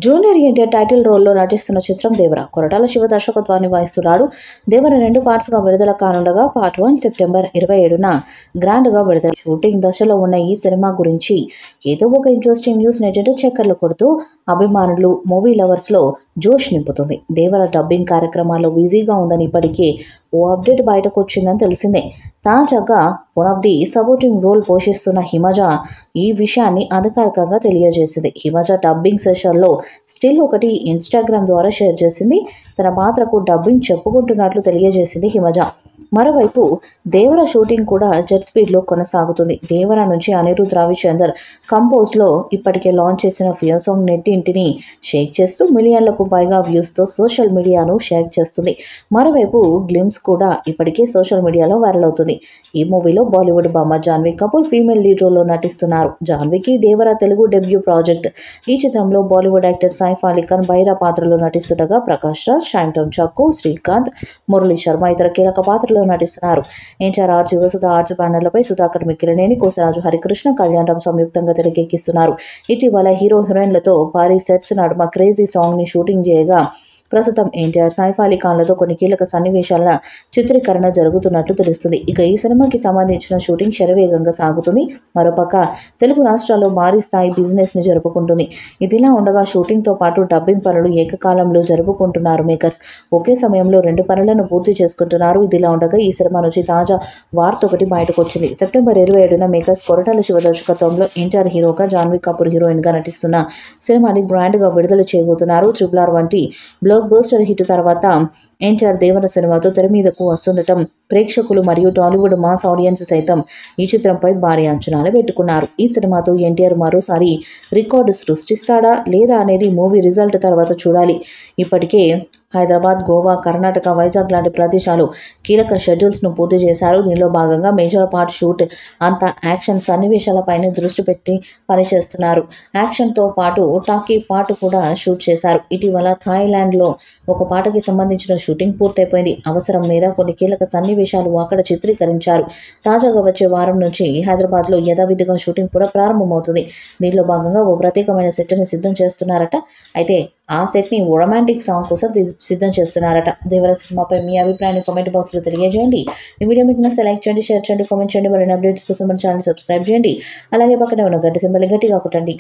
Junior NTR title రోల్లో నటిస్తున్న చిత్రం దేవర. కొరటాల శివ దర్శకత్వాన్ని వహిస్తున్నాడు. దేవర 2 పార్ట్స్గా విడుదల కానుండగా పార్ట్ 1 సెప్టెంబర్ 27న గ్రాండ్గా విడుదల. షూటింగ్ దశలో ఉన్న ఈ సినిమా గురించి ఏదో ఒక ఇంట్రెస్టింగ్ న్యూస్ నెట్టింట చక్కర్లు కొడుతూ అభిమానులు, మూవీ లవర్స్లో జోష్ నింపుతుంది. దేవర డబ్బింగ్ కార్యక్రమాల్లో బిజీగా ఉందని ఇప్పటికే ఓ అప్డేట్ బయటకు వచ్చిందని తెలిసిందే. తాజాగా one of the supporting role పోషిస్తున్న హిమజ ఈ విషయాన్ని అధికారికంగా తెలియజేసింది. హిమజ డబ్బింగ్ సెషన్లో స్టిల్ ఒకటి ఇన్స్టాగ్రామ్ ద్వారా షేర్ చేసింది. తన పాత్రకు డబ్బింగ్ చెప్పుకుంటున్నట్లు తెలియజేసింది హిమజ. మరోవైపు దేవర షూటింగ్ కూడా జెట్ స్పీడ్లో కొనసాగుతుంది. దేవర నుంచి అనిరుద్ రవిచందర్ కంపోజ్లో ఇప్పటికే లాంచ్ చేసిన ఫియర్ సాంగ్ నెట్టింటిని షేక్ చేస్తూ మిలియన్లకు పైగా వ్యూస్తో సోషల్ మీడియాను షేక్ చేస్తుంది. మరోవైపు గ్లిమ్స్ కూడా ఇప్పటికే సోషల్ మీడియాలో వైరల్ అవుతుంది. ఈ మూవీలో బాలీవుడ్ భామ జాన్వీ కపూర్ ఫీమేల్ లీడ్ రోల్లో నటిస్తున్నారు. జాన్వీకి దేవర తెలుగు డెబ్యూ ప్రాజెక్ట్. ఈ చిత్రంలో బాలీవుడ్ యాక్టర్ సైఫ్ అలీ ఖాన్ బైరా పాత్రలో నటిస్తుండగా ప్రకాష్ రాజ్, షైన్టోన్ చక్కు, శ్రీకాంత్, మురళీ శర్మ ఇతర కీలక పాత్రలో నటిస్తున్నారు. ఎన్టీఆర్ ఆర్ట్స్, యువసుధ ఆర్ట్స్ బ్యానర్లపై సుధాకర్ మిక్కిలినేని, కోసరాజు హరికృష్ణ, కళ్యాణ్ రామ్ సంయుక్తంగా తెరకెక్కిస్తున్నారు. ఇటీవల హీరో హీరోయిన్లతో భారీ సెట్స్ నడుమ క్రేజీ సాంగ్ ని షూటింగ్ చేయగా ప్రస్తుతం ఎన్టీఆర్, సైఫ్ అలీ ఖాన్లతో కొన్ని కీలక సన్నివేశాల చిత్రీకరణ జరుగుతున్నట్లు తెలుస్తుంది. ఇక ఈ సినిమాకి సంబంధించిన షూటింగ్ శరవేగంగా సాగుతుంది. మరోపక్క తెలుగు రాష్ట్రాల్లో భారీ స్థాయి బిజినెస్ ని జరుపుకుంటుంది. ఇదిలా ఉండగా షూటింగ్తో పాటు డబ్బింగ్ పనులు ఏకకాలంలో జరుపుకుంటున్నారు మేకర్స్. ఒకే సమయంలో 2 పనులను పూర్తి చేసుకుంటున్నారు. ఇదిలా ఉండగా ఈ సినిమా నుంచి తాజా వార్త ఒకటి బయటకు వచ్చింది. సెప్టెంబర్ 27న మేకర్స్ కొరటాల శివ దర్శకత్వంలో ఎన్టీఆర్ హీరోగా, జాన్వీ కపూర్ హీరోయిన్గా నటిస్తున్న సినిమాని గ్రాండ్గా విడుదల చేయబోతున్నారు. RRR వంటి బ్లాక్ బస్టర్ హిట్ తర్వాత ఎన్టీఆర్ దేవర సినిమాతో తెర మీదకు వస్తుండటం ప్రేక్షకులు మరియు టాలీవుడ్ మాస్ ఆడియన్స్ సైతం ఈ చిత్రంపై భారీ అంచనాలు పెట్టుకున్నారు. ఈ సినిమాతో ఎన్టీఆర్ మరోసారి రికార్డు సృష్టిస్తాడా లేదా అనేది మూవీ రిజల్ట్ తర్వాత చూడాలి. ఇప్పటికే హైదరాబాద్, గోవా, కర్ణాటక, వైజాగ్ లాంటి ప్రదేశాలు కీలక షెడ్యూల్స్ను పూర్తి చేశారు. దీనిలో భాగంగా మేజర్ పార్ట్ షూట్ అంతా యాక్షన్ సన్నివేశాలపైనే దృష్టి పెట్టి పనిచేస్తున్నారు. యాక్షన్తో పాటు టాకీ పార్ట్ కూడా షూట్ చేశారు. ఇటీవల థాయిలాండ్లో ఒక పాటకి సంబంధించిన షూటింగ్ పూర్తయిపోయింది. అవసరం మేర కొన్ని కీలక సన్నివేశాలు అక్కడ చిత్రీకరించారు. తాజాగా వచ్చే వారం నుంచి హైదరాబాద్లో యథావిధిగా షూటింగ్ కూడా ప్రారంభమవుతుంది. దీనిలో భాగంగా ఓ ప్రత్యేకమైన సెట్ని సిద్ధం చేస్తున్నారట. అయితే ఆ సెట్ని రొమాంటిక్ సాంగ్ కోసం సిద్ధం చేస్తున్నారట. దేవర సినిమాపై మీ అభిప్రాయాన్ని కామెంట్ బాక్స్లో తెలియజేయండి. ఈ వీడియో మీకు నచ్చితే లైక్ చేయండి, షేర్ చేయండి, కామెంట్ చేయండి. మరిన్ని అప్డేట్స్ కోసం మన ఛానల్ సబ్స్క్రైబ్ చేయండి. అలాగే పక్కనే ఉన్న గంట సింబల్ని గట్టిగా కొట్టండి.